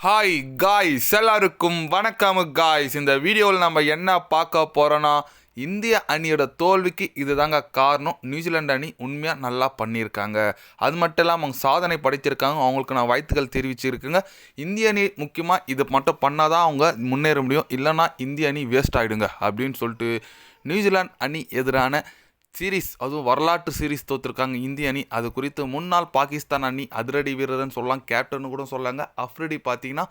Hi guys, எல்லாருக்கும் வணக்கம் guys. இந்த வீடியோவில் நம்ம என்ன பார்க்க போகிறோன்னா, இந்திய அணியோட தோல்விக்கு இது தாங்க காரணம். நியூசிலாந்து அணி உண்மையாக நல்லா பண்ணியிருக்காங்க. அது மட்டும் இல்லாமல் அவங்க சாதனை படைத்திருக்காங்க. அவங்களுக்கு நான் வாழ்த்துக்கள் தெரிவிச்சிருக்குங்க. இந்திய அணி முக்கியமாக இது மட்டும் பண்ணால் தான் அவங்க முன்னேற முடியும். இல்லைனா இந்திய அணி வேஸ்ட் ஆகிடுங்க அப்படின்னு சொல்லிட்டு நியூசிலாந்து அணி எதிரான சீரீஸ், அதுவும் வரலாற்று சீரீஸ் தோற்றுருக்காங்க இந்திய அணி. அது குறித்து முன்னாள் பாகிஸ்தான் அணி அதிரடி வீரர்னு சொல்லலாம், கேப்டன்னு கூட சொல்லாங்க. அஃப்ரிடி பார்த்தீங்கன்னா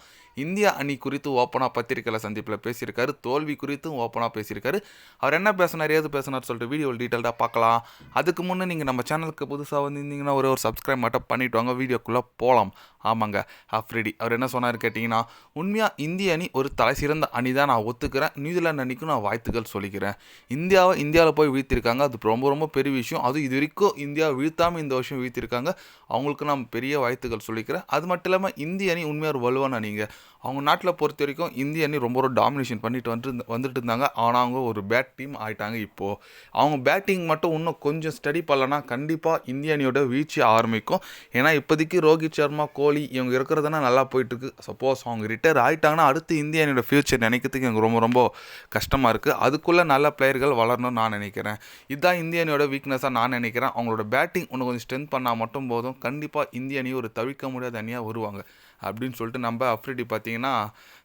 இந்திய அணி குறித்து ஓப்பனாக பத்திரிக்கையில் சந்திப்பில் பேசியிருக்காரு. தோல்வி குறித்தும் ஓப்பனாக பேசியிருக்காரு. அவர் என்ன பேசினார், ஏது பேசினார் சொல்லிட்டு வீடியோவில் டீட்டெயில்டாக பார்க்கலாம். அதுக்கு முன்னே நீங்கள் நம்ம சேனலுக்கு புதுசாக வந்திருந்தீங்கன்னா ஒரு சப்ஸ்கிரைப் மட்டும் பண்ணிவிட்டு வாங்க, வீடியோக்குள்ளே போகலாம். ஆமாங்க, அஃப்ரிடி அவர் என்ன சொன்னார் கேட்டிங்கன்னா, உண்மையாக இந்திய அணி ஒரு தலை சிறந்த அணி தான், நான் ஒத்துக்கிறேன். நியூசிலாந்து அணிக்கும் நான் வாழ்த்துக்கள் சொல்லிக்கிறேன். இந்தியாவில் போய் வீழ்த்திருக்காங்க, அது ரொம்ப ரொம்ப பெரிய விஷயம். அதுவும் இது வரைக்கும் இந்தியா வீழ்த்தாமல் இந்த வருஷம் வீழ்த்திருக்காங்க. அவங்களுக்கு நான் பெரிய வாழ்த்துக்கள் சொல்லிக்கிறேன். அது மட்டும் இல்லாமல் இந்திய அணி உண்மையாக ஒரு வலுவான அணிங்க. அவங்க நாட்டில் பொறுத்த வரைக்கும் இந்திய அணி ரொம்ப ஒரு டாமினேஷன் பண்ணிட்டு வந்துட்டு இருந்தாங்க. ஆனால் அவங்க ஒரு பேட் டீம் ஆகிட்டாங்க. இப்போது அவங்க பேட்டிங் மட்டும் இன்னும் கொஞ்சம் ஸ்டடி பண்ணலன்னா கண்டிப்பாக இந்திய அணியோட வீழ்ச்சி ஆரம்பிக்கும். ஏன்னா இப்போதைக்கு ரோஹித் சர்மா, கோலி இவங்க இருக்கிறதுனா நல்லா போயிட்டுருக்கு. சப்போஸ் அவங்க ரிட்டையர் ஆகிட்டாங்கன்னா அடுத்து இந்திய அணியோட ஃபியூச்சர் நினைக்கிறதுக்கு எனக்கு ரொம்ப ரொம்ப கஷ்டமாக இருக்குது. அதுக்குள்ளே நல்ல பிளேயர்கள் வளரணும்னு நான் நினைக்கிறேன். இதுதான் இந்திய அணியோட வீக்னஸாக நான் நினைக்கிறேன். அவங்களோட பேட்டிங் இன்னும் கொஞ்சம் ஸ்ட்ரென்த் பண்ணால் மட்டும் போதும். கண்டிப்பாக இந்திய அணி ஒரு தவிர்க்க முடியாத அணியாக வருவாங்க அப்படின்னு சொல்லிட்டு நம்ம அஃப்ரிடி பார்த்தீங்கன்னா,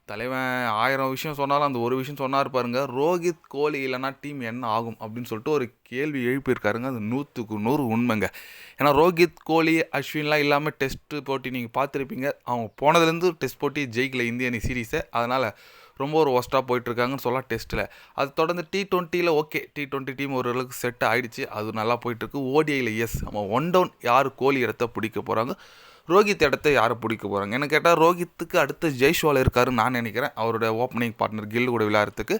தலைவன் 1000 விஷயம் சொன்னாலும் அந்த ஒரு விஷயம் சொன்னார் பாருங்க, ரோஹித் கோலி இல்லைனா டீம் என்ன ஆகும் அப்படின்னு சொல்லிட்டு ஒரு கேள்வி எழுப்பியிருக்காருங்க. அது 100க்கு 100 உண்மைங்க. ஏன்னா ரோஹித் கோலி அஸ்வின்லாம் இல்லாமல் டெஸ்ட்டு போட்டி நீங்கள் பார்த்துருப்பீங்க. அவங்க போனதுலேருந்து டெஸ்ட் போட்டி ஜெயிக்கல இந்திய அணி சீரீஸை. அதனால் ரொம்ப ஒரு ஒஸ்ட்டாக போயிட்டுருக்காங்கன்னு சொல்லலாம் டெஸ்ட்டில். அது தொடர்ந்து T20 ஓகே, T20 டீம் ஓரளவுக்கு செட் ஆகிடுச்சு, அது நல்லா போயிட்டுருக்கு. ஓடிஐயில் எஸ், நம்ம ஒன் டவுன் யார் கோலி இடத்த பிடிக்க போகிறாங்க, ரோஹித் இடத்த யாரை பிடிக்க போகிறாங்க. எனக்கு கேட்டால் ரோஹித்துக்கு அடுத்து ஜெய்ஷ்வால் இருக்காருன்னு நான் நினைக்கிறேன், அவரோட ஓப்பனிங் பார்ட்னர் கில் கூட விளையாடுறதுக்கு.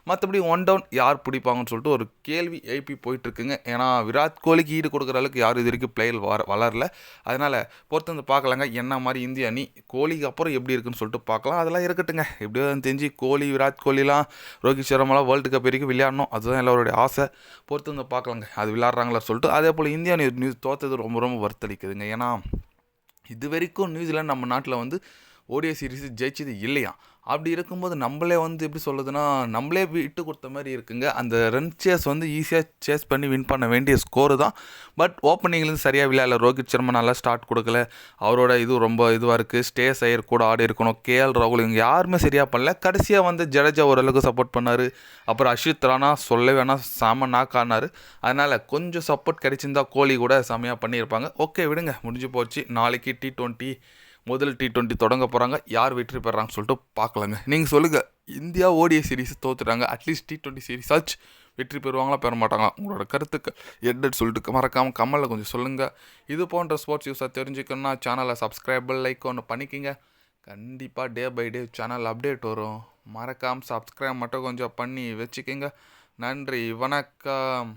மற்றபடி ஒன் டவுன் யார் பிடிப்பாங்கன்னு சொல்லிட்டு ஒரு கேள்வி எழுப்பி போயிட்டுருக்குங்க. ஏன்னா விராட் கோலிக்கு ஈடு கொடுக்குற அளவுக்கு யாரும் இது வரைக்கும் பிளேயர் வளரல. அதனால் பொறுத்து வந்து பார்க்கலாங்க என்ன மாதிரி இந்திய அணி கோலிக்கு அப்புறம் எப்படி இருக்குன்னு சொல்லிட்டு பார்க்கலாம். அதெல்லாம் இருக்கட்டுங்க. எப்படியோ தெரிஞ்சு கோலி, விராட் கோலிலாம், ரோஹித் சர்மாலாம் வேர்ல்டு கப் வரைக்கும் விளையாடணும், அதுதான் எல்லாருடைய ஆசை. பொறுத்து வந்து பார்க்கலாங்க அது விளையாடுறாங்களா சொல்லிட்டு. அதே போல் இந்திய அணி நியூஸ் தோற்றது ரொம்ப ரொம்ப வருத்தளிக்குதுங்க. ஏன்னா இது வரைக்கும் நியூசிலாந்து நம்ம நாட்டில் வந்து ஓடிஐ சீரீஸ் ஜெயிச்சது இல்லையா. அப்படி இருக்கும்போது நம்மளே வந்து எப்படி சொல்லுதுன்னா, நம்மளே விட்டு கொடுத்த மாதிரி இருக்குங்க. அந்த ரன் சேஸ் வந்து ஈஸியாக சேஸ் பண்ணி வின் பண்ண வேண்டிய ஸ்கோரு தான். பட் ஓப்பனிங்லேருந்து சரியாக விளையாடல. ரோஹித் சர்மா நல்லா ஸ்டார்ட் கொடுக்கல, அவரோட இது ரொம்ப இதுவாக இருக்குது. ஸ்டேஸ் ஐயர் கூட ஆடி இருக்கணும், கேஎல் ராகுல் இவங்க யாருமே சரியாக பண்ணல. கடைசியாக வந்து ஜடேஜா ஓரளவுக்கு சப்போர்ட் பண்ணார். அப்புறம் அஸ்வித் ராணா சொல்ல வேணாம், செம நாக் ஆனார். அதனால் கொஞ்சம் சப்போர்ட் கிடைச்சிருந்தா கோலி கூட செமையாக பண்ணியிருப்பாங்க. ஓகே விடுங்க, முடிஞ்சு போச்சு. நாளைக்கு T20 முதல் T20 தொடங்க போகிறாங்க. யார் வெற்றி பெறாங்கன்னு சொல்லிட்டு பார்க்கலாங்க. நீங்கள் சொல்லுங்கள், இந்தியா ஓடிஐ சீரீஸ் தோற்றுட்டாங்க, அட்லீஸ்ட் T20 சீரீஸ் ஆச்சு வெற்றி பெறுவாங்களா பெற மாட்டாங்களா? உங்களோட கருத்துக்கு என்னன்னு சொல்லிட்டு மறக்காமல் கமெண்ட்டில் கொஞ்சம் சொல்லுங்கள். இது போன்ற ஸ்போர்ட்ஸ் நியூஸாக தெரிஞ்சுக்கணுன்னா சேனலை சப்ஸ்கிரைப் லைக் ஒன்று பண்ணிக்கிங்க. கண்டிப்பாக day by day channel update வரும். மறக்காமல் சப்ஸ்கிரைப் மட்டும் கொஞ்சம் பண்ணி வச்சுக்கிங்க. நன்றி, வணக்கம்.